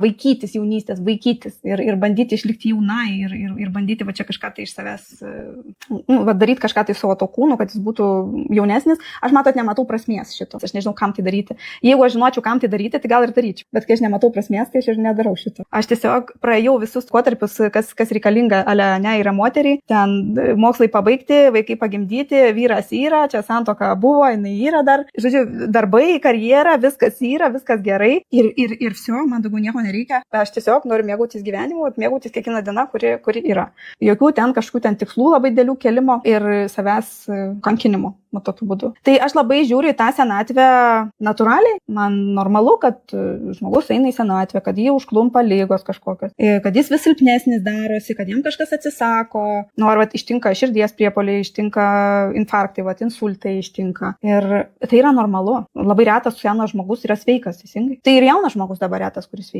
vaikytis jaunystės, ir bandyti išlikti jaunai ir bandyti va čia kažką tai iš savęs, va daryti kažką tai savo to kūnu, kad jis būtų jaunesnis. Aš nematau prasmės šito, aš nežinau, kam tai daryti. Jeigu aš žinočiau, kam tai daryti, tai gal ir daryčiau, bet kai aš nematau prasmės, tai aš ir nedarau šito. Aš tiesiog praėjau visus laikotarpius, kas reikalinga, yra moteriai, ten mokslai pabaigti, vaikai pagimdyti, vyras yra, čia santuoka buvo, jinai yra dar, žodžiu, darbai, karjera, viskas yra, viskas gerai ir viso, man daugiau nieko nereikia. Aš tiesiog noriu mėgautis gyvenimu, mėgautis kiekvieną dieną, kuri yra. Jokių ten kažkokių ten tikslų labai dėlių kelimo ir savęs kankinimo. Tokiu būdu. Tai aš labai žiūriu į tą senatvę natūraliai. Man normalu, kad žmogus eina į senatvę, kad jį užklumpa ligos kažkokios, kad jis vis silpnesnis darosi, kad jam kažkas atsisako. Ar ištinka širdies priepuoliai, ištinka infarktai, insultai ištinka. Ir tai yra normalu. Labai retas senas žmogus yra sveikas, teisingai. Tai ir jaunas žmogus dabar retas, kuris sveikas.